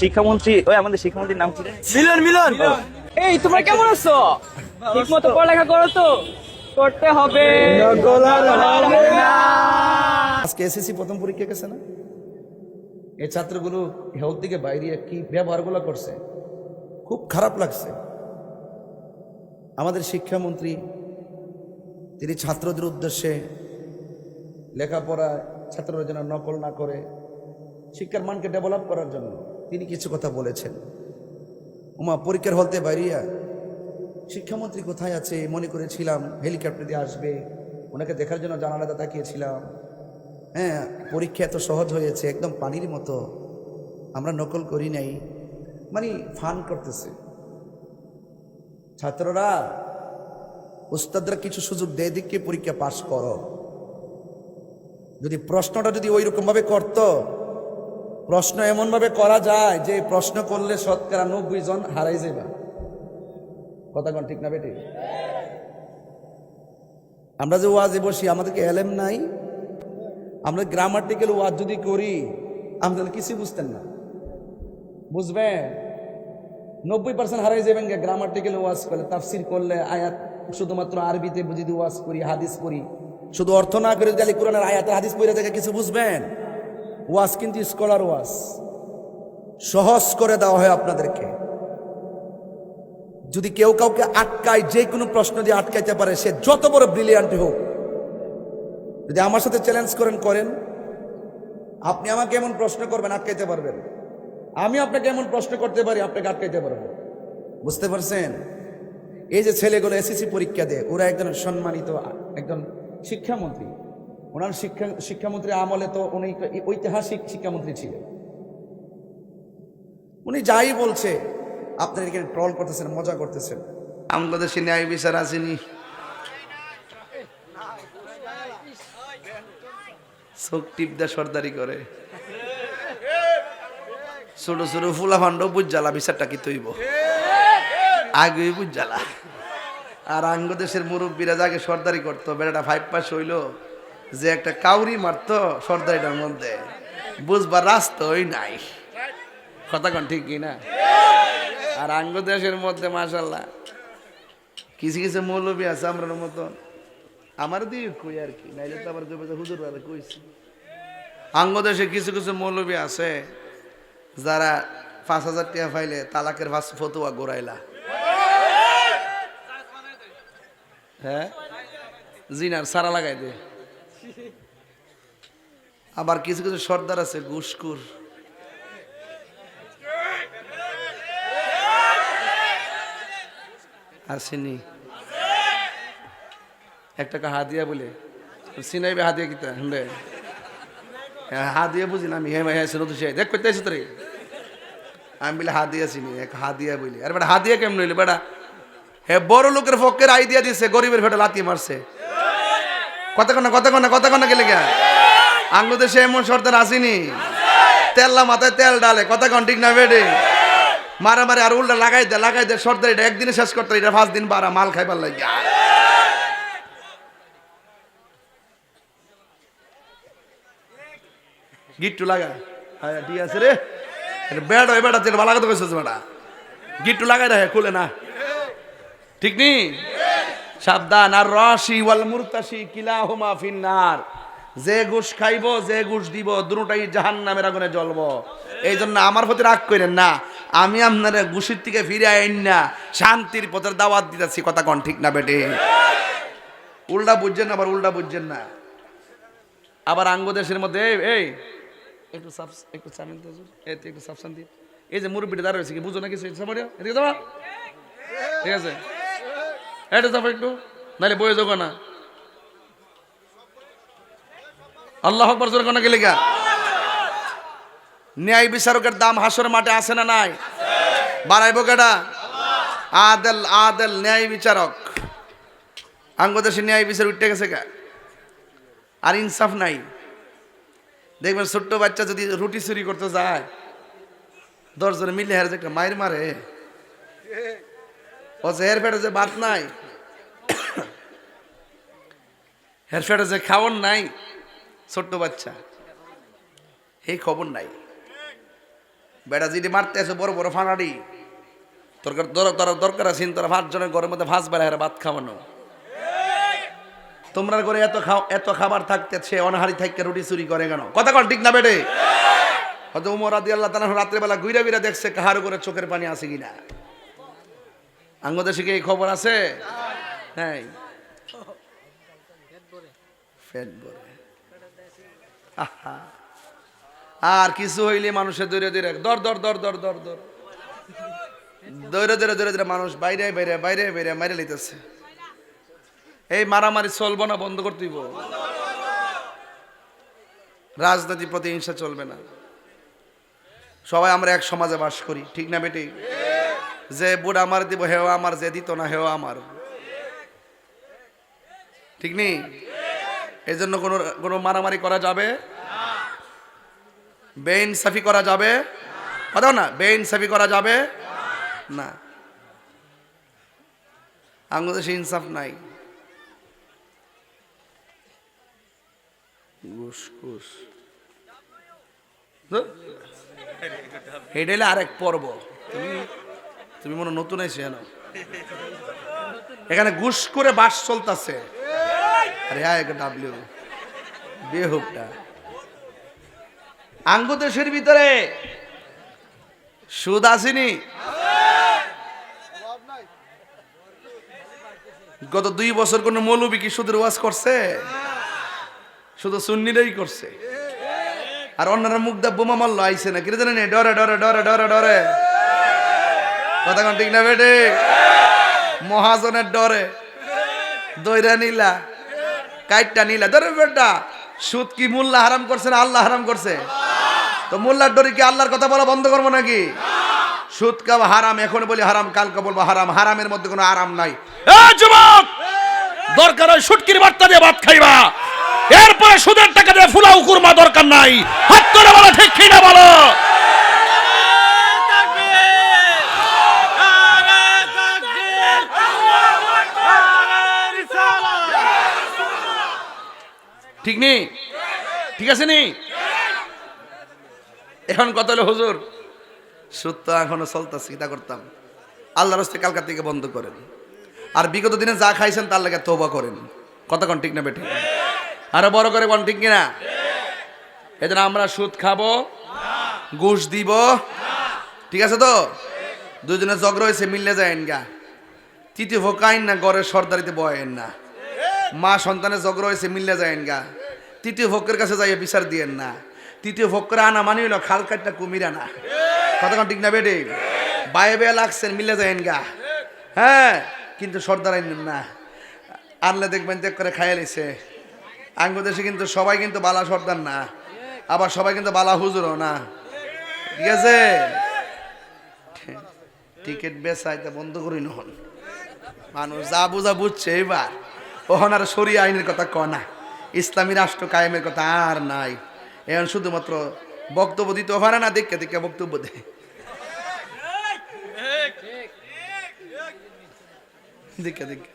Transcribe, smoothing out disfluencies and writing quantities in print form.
শিক্ষামন্ত্রী ওই আমাদের শিক্ষামন্ত্রীর নাম কি রে? মিলন মিলন এই তোমরা কেমন আছো? ঠিক মতো পড়ালেখা করো তো? করতে হবে। আজকে এসএসসি প্রথম পরীক্ষা গেছে না, এই ছাত্রগুলো হেলথ থেকে বাইরে কি ব্যবহারগুলো করছে, খুব খারাপ লাগছে। আমাদের শিক্ষামন্ত্রী তিনি ছাত্রদের উদ্দেশ্যে লেখাপড়া ছাত্ররা যেন নকল না করে শিক্ষার মানকে ডেভেলপ করার জন্য তিনি কিছু কথা বলেছেন। পরীক্ষার হলতে বাইরিয়া শিক্ষামন্ত্রী কোথায় আছে মনে করেছিলাম, হেলিকপ্টার দিয়ে আসবে, ওনাকে দেখার জন্য জানালাতে তাকিয়েছিলাম। হ্যাঁ, পরীক্ষা এত সহজ হয়েছে, একদম পানির মতো, আমরা নকল করি নাই, মানে ফান করতেছে। ছাত্ররা উস্তাদরা কিছু সুযোগ দেয় দিকে পরীক্ষা পাশ করো। যদি প্রশ্নটা যদি ওই রকম ভাবে করতো, প্রশ্ন এমন ভাবে করা যায় যে প্রশ্ন করলে শতকরা 90 জন হারাই যাবে। কথা কোন ঠিক না বেটি? আমরা যে ওয়াজে বসি আমাদেরকে এলেম নাই, আমরা গ্রামাটিক্যাল ওয়াজ যদি করি আমাদের কিছু বুঝতেন না, বুঝবেন 90% হারাই যাবেন। গ্রামাটিক্যাল ওয়াজ করলে, তাফসির করলে, আয়াত শুধুমাত্র আরবিতে যদি ওয়াজ করি, হাদিস করি, শুধু অর্থ না করে যদি কোরআনের আয়াত হাদিস পড়ে দেখে কিছু বুঝবেন। ওয়াজ কিন্তু স্কলার ওয়াজ, সহজ করে দেওয়া হয় আপনাদেরকে। যদি কেউ কাউকে আটকায়, যে কোনো প্রশ্ন দিয়ে আটকাইতে পারে, সে যত বড় ব্রিলিয়ান্ট হোক, যদি আমার সাথে চ্যালেঞ্জ করেন, আপনি আমাকে এমন প্রশ্ন করবেন আটকাইতে পারবেন, আমি আপনাকে এমন প্রশ্ন করতে পারি আপনাকে আটকাইতে পারবো। বুঝতে পারছেন? এই যে ছেলেগুলো এসএসসি পরীক্ষা দেয়, ওরা একজন সম্মানিত একজন শিক্ষামন্ত্রী, ওনার শিক্ষামন্ত্রী আমলে তো উনি ঐতিহাসিক শিক্ষামন্ত্রী ছিলেন। উনি যাই বলছে আপনার এখানে ট্রল করতেছেন, মজা করতেছেন। বাংলাদেশে ন্যায় বিচার আসেনি, চোখ টিপদা সর্দারি করে, ছোট ছোট ফুলা ফান্ড বুঝালা বিচারটা কি তৈব আগে বুঝালা। আর আঙ্গদেশের মুরব্বীরা যাকে সর্দারি করতো, বেড়াটা 5 পাস হইল যে একটা কাউরি মারতো সর্দারিটার মধ্যে, বুঝবার রাস্তাই নাই। কথা কন ঠিক কি না? আর আঙ্গদেশের মধ্যে মাশাল্লাহ কিছু কিছু মৌলবী আছে আমরার মতন, আমার দিয়ে কই আর কি, নাইলে তো আমার হুজুর কইছি। আঙ্গদেশে কিছু কিছু মৌলবী আছে যারা 5,000 টাকা পাইলে তালাকের ফতুয়া গোড়াইলা, হ্যাঁ জিনার সারা লাগাই দে। আবার কিছু কিছু সর্দার আছে ঘুষখোর, আসেনি একটা হাদিয়া বলে সিনাইবে, হাদিয়া কিতা হাদিয়া বুঝি না আমি, হ্যাঁ ভাই হ্যাঁ দেখ করতে আসি তোরে, আমি বলে হাদিয়া চিনি, এক হাদিয়া বলি। আর বেটা হাদিয়া কেমন হইলে বেটা, হ্যাঁ বড় লোকের পক্ষের আইডিয়া দিছে, গরিবের ফেটে লাথি মারছে। কথা কনা গেলে গা আঙ্গুদেশে এমন সর্দার আসেনি, তেল্লা মাথায় তেল ডালে। কথা কন ঠিক না বেটে? মারামারি আর উল্টা লাগাই দে সর্দার, এটা একদিনে শেষ করতে, এটা 5 দিন বাড়া মাল খাইবার লাগে। গিট্টু লাগা ঠিক আছে রে, বেড়া বেড়া তেল ভালো কথা কইছিস বেড়া, গিট্টু লাগাই রাখে খুলে না, ঠিক নি? সাবধান। আর রাশি ওয়াল মুরতাশি কিলাহুমা ফিন্নার, যে ঘুষ খাইবো যে ঘুষ দিব দুটোটাই জাহান্নামের আগুনে জ্বলবো। এই জন্য আমার প্রতি রাগ করেন না, আমি আপনারা ঘুষের থেকে ফিরে আইন না, শান্তির পথের দাওয়াত দিতেছি। কথা কন ঠিক না বেটে? উল্টা বুঝছেন, আবার উল্টা বুঝছেন না। আবার আঙ্গদেশের মধ্যে এই একটু চামিন তো, একটু সাবসান দিয়ে, এই যে মুরব্বীটা দাঁড়া হয়েছে কি বুঝো না কিছু, এদিকে যাবা, ঠিক আছে এটা যাবো একটু, নাহলে বয়ে যাবো না। আল্লাহ আকবার জোরে কোনা গেলে গা। ন্যায় বিচারকের দাম হাসর মাঠে আছে না নাই? বাড়াইবো কেডা? আদেল আদেল ন্যায় বিচারক। আঙ্গদেশে ন্যায় বিচার উঠে গেছে গা, আর ইনসাফ নাই। দেখবেন ছোট্ট বাচ্চা যদি রুটি চুরি করতে যায়, 10 জনে মিলে হের যে একটা মায়ের মারে, ও যে হের ফেটে যে ভাত নাই, হের ফেটে যে খাওয়ার নাই, ছোট্ট বাচ্চা এই খবর নাই। বেটা যদি মারতে আছে বড় বড় ফানাডি দরকার আছে তোরা 5 জনের ঘরের মধ্যে ভাত বেড়া ভাত খাওয়ানো। তোমরা করে এত খাবার থাকতে সে অনাহারি থাকতে রুটি চুরি করে কেন? কথা কন ঠিক না বেটে? হয়তো উমর রাদিয়াল্লাহু তাআলা রাত্রে বেলা ঘুরে ঘুরে দেখছে কাহার উপরে চোখের পানি আছে কিনা। আঙ্গদেশে কি এই খবর আছে? হ্যাঁ, পেট ভরে। আহা, আর কিছু হইলে মানুষের দৌড়ে দৌড়ে দর দর দর দর দর দর দৌড়ে দৌড়ে দৌড়ে দৌড়ে মানুষ বাইরে বাইরে বাইরে বাইরে মাইরে লইতেছে। এই মারামারি চলবো না, বন্ধ করতে হইব। রাজনীতির প্রতি হিংসা চলবে না। সবাই আমরা এক সমাজে বাস করি, ঠিক না বেটি? যে বুড় আমার দিব হেও আমার, যে দিত না হেও আমার, ঠিক নেই? এই জন্য কোনো মারামারি করা যাবে, বেইনসাফি করা যাবে, কথা না, বেইনসাফি করা যাবে না। বাংলাদেশে ইনসাফ নাই। ঘুষ ঘুষ এটা আরেক পর্ব। তুমি মনে নতুন এসে না, এখানে ঘুষ করে বাস চলতেছে। আরে ডাব্লিউ বেহুবটা আঙ্গ দেশের ভিতরে সুদ আসেনি। গত 2 বছর কোন মৌলবী কি সুদের ওয়াজ করছে? শুধু সুন্নিরাই করছে। আর অন্যরা মুখ দা বোমা মারলো আইছে না, কি জানেন? ডরে ডরে ডরে ডরে ডরে, কথা কোন ঠিক না বেটে? মহাজনের ডরে দইরা নিলা, কাইটটা নিলা, ধরে বেটা। সুদ কি মোল্লা হারাম করছে না আল্লাহ হারাম করছে? তো মোল্লার ডরে কি আল্লাহর কথা বলা বন্ধ করবো নাকি? সুদ কা হারাম, এখন বলি হারাম, কালকে বলবো হারাম। হারামের মধ্যে কোনো আরাম নাই। যুবক, দরকার হয় শুটকির বার্তা দিয়ে ভাত খাইবা, এরপরে সুদের টাকা দিয়ে ফুলাও কুরমা দরকার নাই। হাত করে বলো ঠিক কিনা বলো? ঠিক নেই? ঠিক আছে নি? এখন কত হলো হুজুর? সুদ তো এখনো চলতেছে, কিতা করতাম? আল্লাহর রাস্তায় কালকা থেকে বন্ধ করেন। আর বিগত দিনে যা খাইছেন তার লাগে তওবা করেন। কতক্ষণ ঠিক না বেঠি? আরো বড় করে বল ঠিক কিনা? এজন্য আমরা সুদ খাবো, ঘুষ দিব, ঠিক আছে তো? দুজনে ঝগড়া হয়েছে, মিললে যায়েন গা। তৃতীয় ফোকাইন না, ঘরের সর্দারিতে বয়েন না। মা সন্তানের ঝগড়া হয়েছে, মিললে যায়েন গা। তৃতীয় ফকের কাছে যাইয়ে বিচার দিয়েন না। তৃতীয় ফকরে আনা মানে হইল খাল কাটটা কুমির আনা। কতক্ষণ ঠিক না বেটে? বায়ে বেয়ে লাগছেন, মিলে যায়েন গা। হ্যাঁ, কিন্তু সর্দার আইন না, আনলে দেখবেন দেখ করে খাইয়ে লিছে। আঙ্গদেশে কিন্তু সবাই কিন্তু বালা সর্দার না, আবার সবাই কিন্তু বালা হুজুরও না, ঠিক আছে? টিকিট বেচাইতে বন্ধ করি নহন। মানুষ যা বুঝা বুঝছে এবার, ওখান আর শরিয়া আইনের কথা কয় না, ইসলামী রাষ্ট্র কায়েমের কথা আর নাই। এখন শুধুমাত্র বক্তব্য দিতে পারে না, দেখে দেখে বক্তব্য দেয়। দেখে দেখে